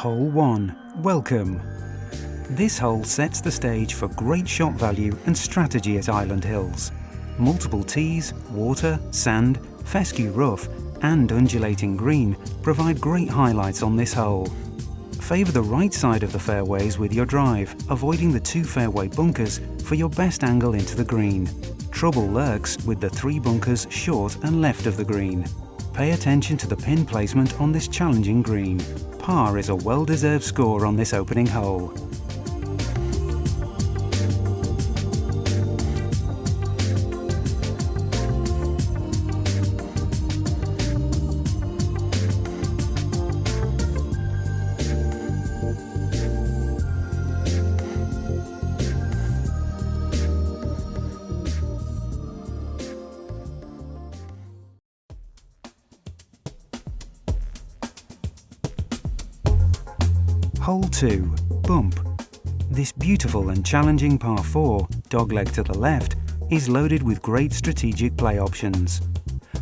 Hole 1. Welcome. This hole sets the stage for great shot value and strategy at Island Hills. Multiple tees, water, sand, fescue rough and undulating green provide great highlights on this hole. Favour the right side of the fairways with your drive, avoiding the 2 fairway bunkers for your best angle into the green. Trouble lurks with the 3 bunkers short and left of the green. Pay attention to the pin placement on this challenging green. Par is a well-deserved score on this opening hole. Hole 2. Bump. This beautiful and challenging par 4, dogleg to the left, is loaded with great strategic play options.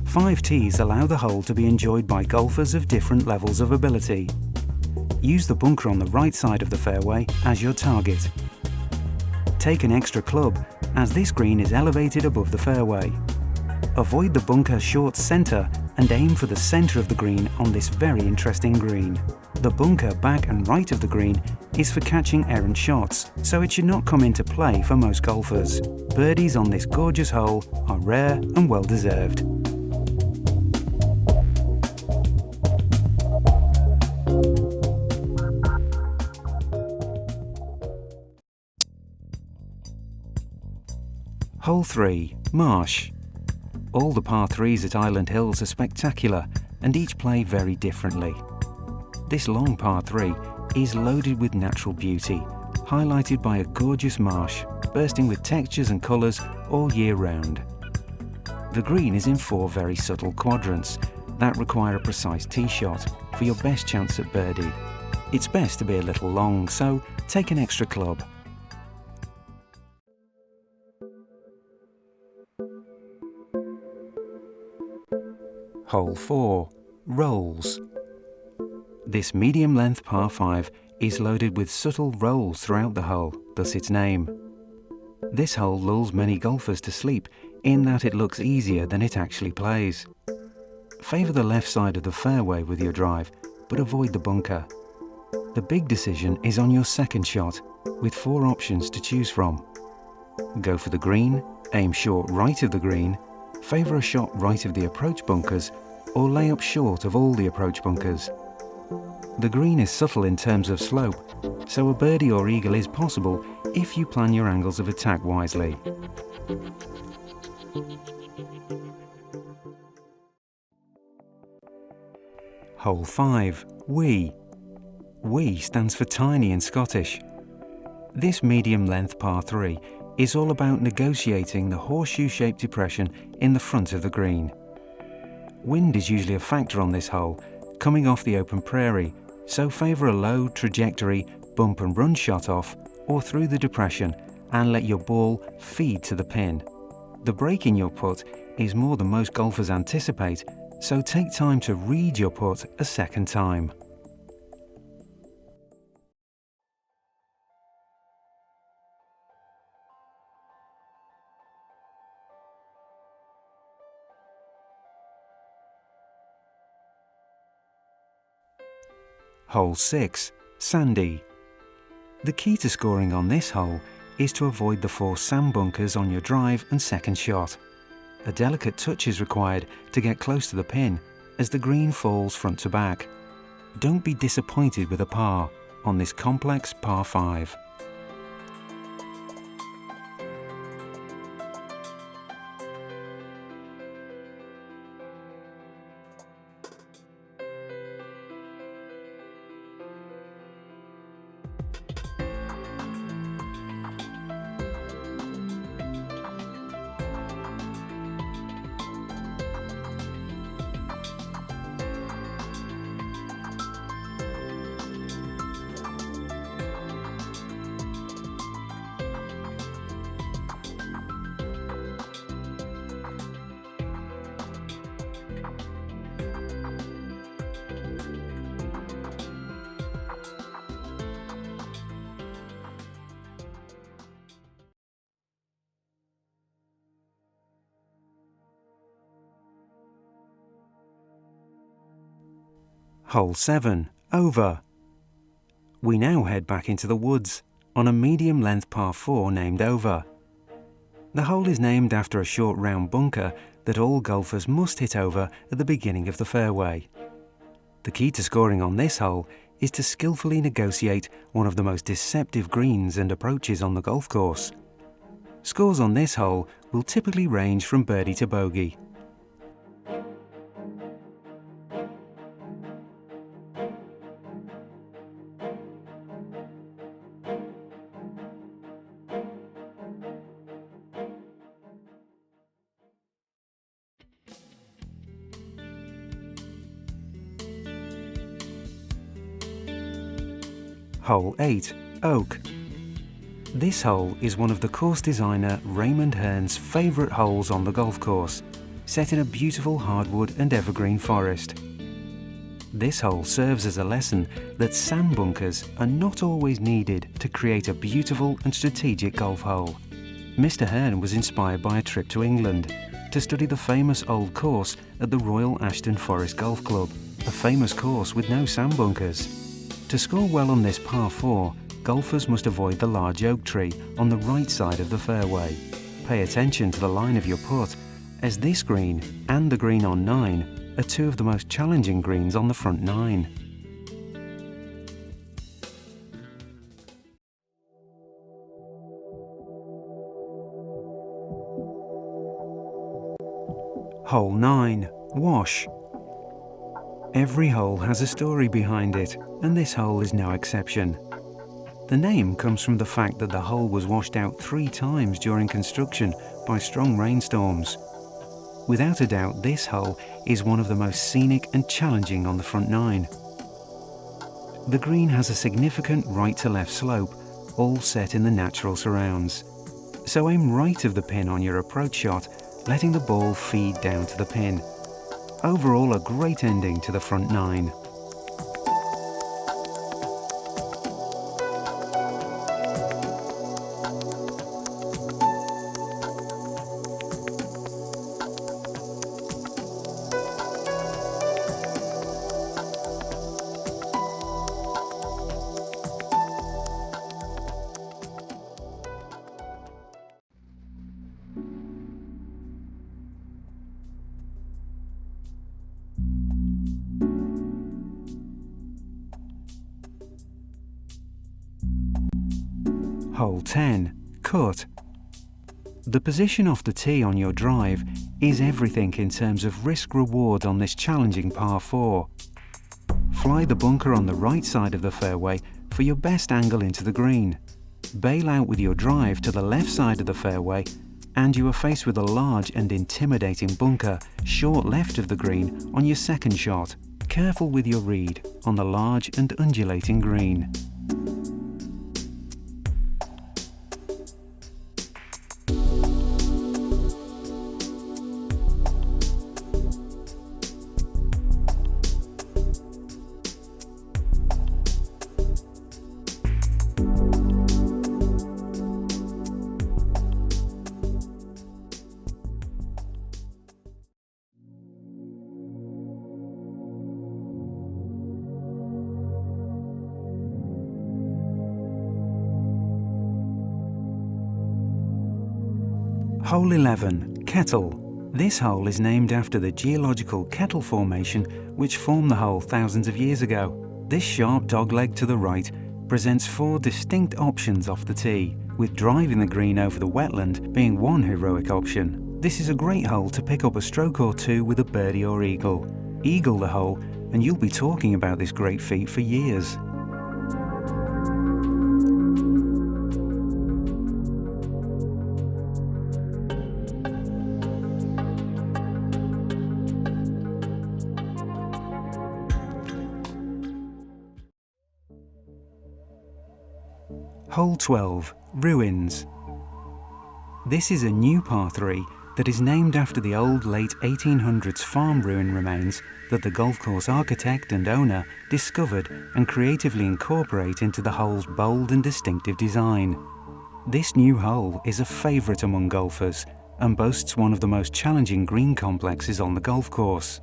5 tees allow the hole to be enjoyed by golfers of different levels of ability. Use the bunker on the right side of the fairway as your target. Take an extra club, as this green is elevated above the fairway. Avoid the bunker short centre and aim for the centre of the green on this very interesting green. The bunker back and right of the green is for catching errant shots, so it should not come into play for most golfers. Birdies on this gorgeous hole are rare and well deserved. Hole 3. Marsh. All the par 3s at Island Hills are spectacular and each play very differently. This long par 3 is loaded with natural beauty, highlighted by a gorgeous marsh, bursting with textures and colours all year round. The green is in 4 very subtle quadrants that require a precise tee shot for your best chance at birdie. It's best to be a little long, so take an extra club. Hole 4. Rolls. This medium-length par 5 is loaded with subtle rolls throughout the hole, thus its name. This hole lulls many golfers to sleep in that it looks easier than it actually plays. Favour the left side of the fairway with your drive, but avoid the bunker. The big decision is on your second shot, with 4 options to choose from. Go for the green, aim short right of the green, favour a shot right of the approach bunkers, or lay up short of all the approach bunkers. The green is subtle in terms of slope, so a birdie or eagle is possible if you plan your angles of attack wisely. Hole 5. Wee. Wee stands for tiny in Scottish. This medium-length par 3 is all about negotiating the horseshoe-shaped depression in the front of the green. Wind is usually a factor on this hole, coming off the open prairie, so favour a low trajectory bump and run shot off or through the depression and let your ball feed to the pin. The break in your putt is more than most golfers anticipate, so take time to read your putt a second time. Hole 6. Sandy. The key to scoring on this hole is to avoid the 4 sand bunkers on your drive and second shot. A delicate touch is required to get close to the pin as the green falls front to back. Don't be disappointed with a par on this complex par 5. Hole 7, over. We now head back into the woods on a medium-length par 4 named over. The hole is named after a short round bunker that all golfers must hit over at the beginning of the fairway. The key to scoring on this hole is to skillfully negotiate one of the most deceptive greens and approaches on the golf course. Scores on this hole will typically range from birdie to bogey. Hole 8, oak. This hole is one of the course designer Raymond Hearn's favourite holes on the golf course, set in a beautiful hardwood and evergreen forest. This hole serves as a lesson that sand bunkers are not always needed to create a beautiful and strategic golf hole. Mr. Hearn was inspired by a trip to England to study the famous old course at the Royal Ashton Forest Golf Club, a famous course with no sand bunkers. To score well on this par 4, golfers must avoid the large oak tree on the right side of the fairway. Pay attention to the line of your putt, as this green and the green on 9 are two of the most challenging greens on the front 9. Hole 9, wash. Every hole has a story behind it, and this hole is no exception. The name comes from the fact that the hole was washed out 3 times during construction by strong rainstorms. Without a doubt, this hole is one of the most scenic and challenging on the front 9. The green has a significant right to left slope, all set in the natural surrounds. So aim right of the pin on your approach shot, letting the ball feed down to the pin. Overall, a great ending to the front 9. Hole 10, cut. The position off the tee on your drive is everything in terms of risk-reward on this challenging par 4. Fly the bunker on the right side of the fairway for your best angle into the green. Bail out with your drive to the left side of the fairway, and you are faced with a large and intimidating bunker short left of the green on your second shot. Careful with your read on the large and undulating green. Hole 11, kettle. This hole is named after the geological kettle formation which formed the hole thousands of years ago. This sharp dogleg to the right presents 4 distinct options off the tee, with driving the green over the wetland being one heroic option. This is a great hole to pick up a stroke or 2 with a birdie or eagle. Eagle the hole and you'll be talking about this great feat for years. Hole 12, ruins. This is a new par 3 that is named after the old late 1800s farm ruin remains that the golf course architect and owner discovered and creatively incorporate into the hole's bold and distinctive design. This new hole is a favourite among golfers and boasts one of the most challenging green complexes on the golf course.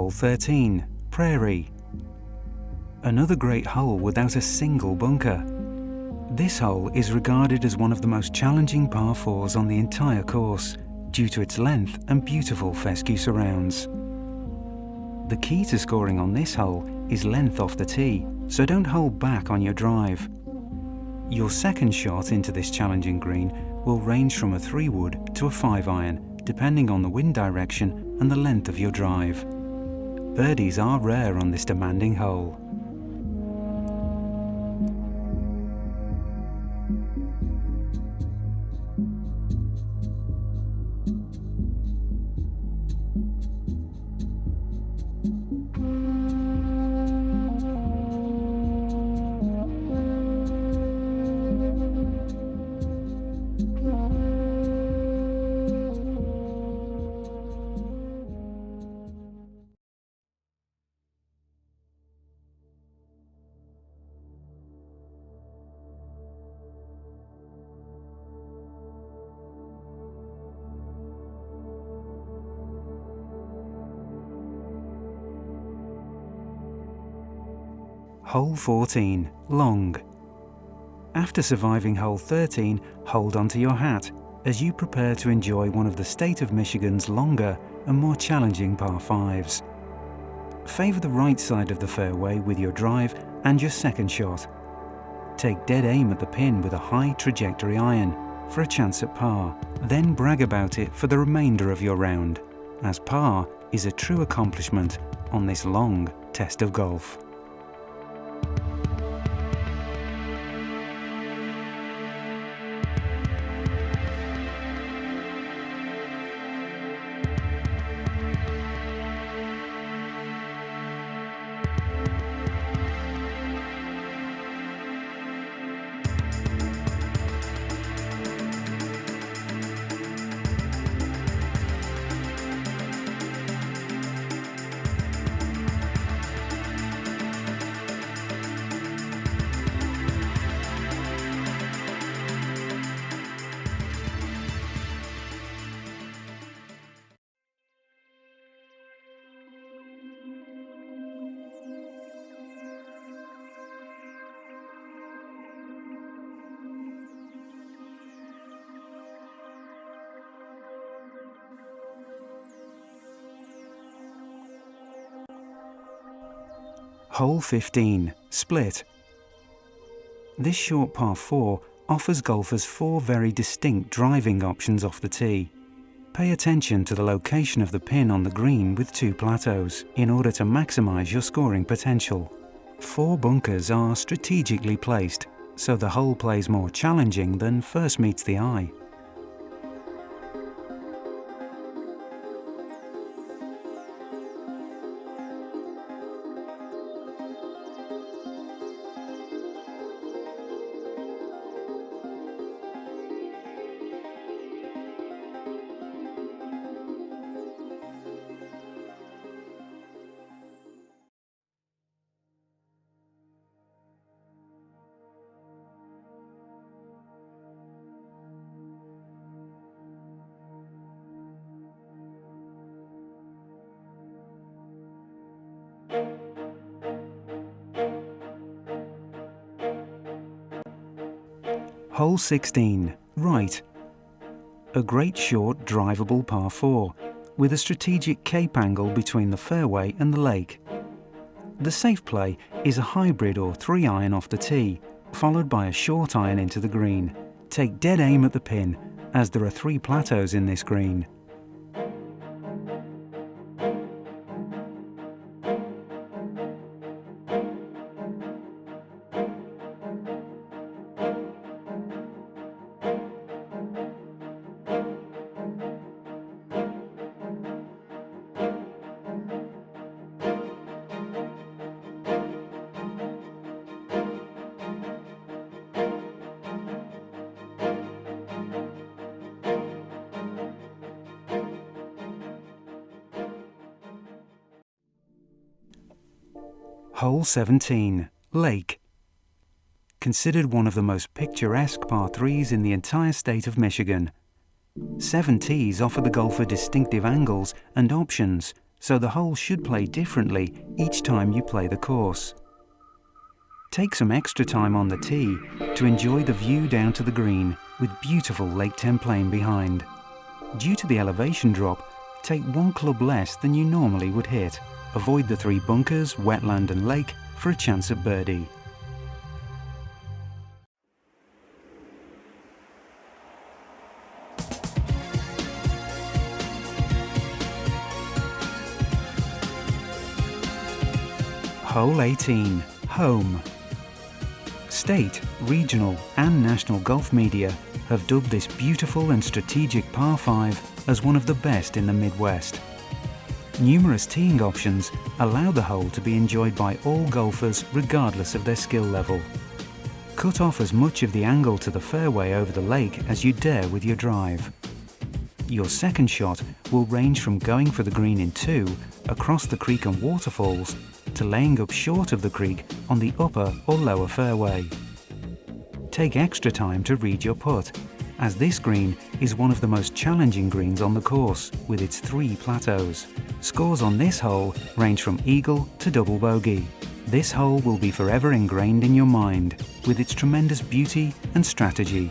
Hole 13, Prairie. Another great hole without a single bunker. This hole is regarded as one of the most challenging par 4s on the entire course due to its length and beautiful fescue surrounds. The key to scoring on this hole is length off the tee, so don't hold back on your drive. Your second shot into this challenging green will range from a 3-wood to a 5-iron, depending on the wind direction and the length of your drive. Birdies are rare on this demanding hole. Hole 14, Long. After surviving hole 13, hold onto your hat as you prepare to enjoy one of the state of Michigan's longer and more challenging par 5s. Favour the right side of the fairway with your drive and your second shot. Take dead aim at the pin with a high trajectory iron for a chance at par, then brag about it for the remainder of your round, as par is a true accomplishment on this long test of golf. Hole 15, Split. This short par 4 offers golfers 4 very distinct driving options off the tee. Pay attention to the location of the pin on the green with 2 plateaus in order to maximise your scoring potential. 4 bunkers are strategically placed, so the hole plays more challenging than first meets the eye. Hole 16, Right. A great short drivable par 4, with a strategic cape angle between the fairway and the lake. The safe play is a hybrid or 3-iron off the tee, followed by a short iron into the green. Take dead aim at the pin, as there are 3 plateaus in this green. Hole 17, Lake. Considered one of the most picturesque par 3s in the entire state of Michigan. 7 tees offer the golfer distinctive angles and options, so the hole should play differently each time you play the course. Take some extra time on the tee to enjoy the view down to the green with beautiful Lake Templain behind. Due to the elevation drop, take one club less than you normally would hit. Avoid the 3 bunkers, wetland and lake for a chance at birdie. Hole 18, Home. State, regional and national golf media have dubbed this beautiful and strategic par 5 as one of the best in the Midwest. Numerous teeing options allow the hole to be enjoyed by all golfers regardless of their skill level. Cut off as much of the angle to the fairway over the lake as you dare with your drive. Your second shot will range from going for the green in 2 across the creek and waterfalls to laying up short of the creek on the upper or lower fairway. Take extra time to read your putt, as this green is one of the most challenging greens on the course with its 3 plateaus. Scores on this hole range from eagle to double bogey. This hole will be forever ingrained in your mind with its tremendous beauty and strategy.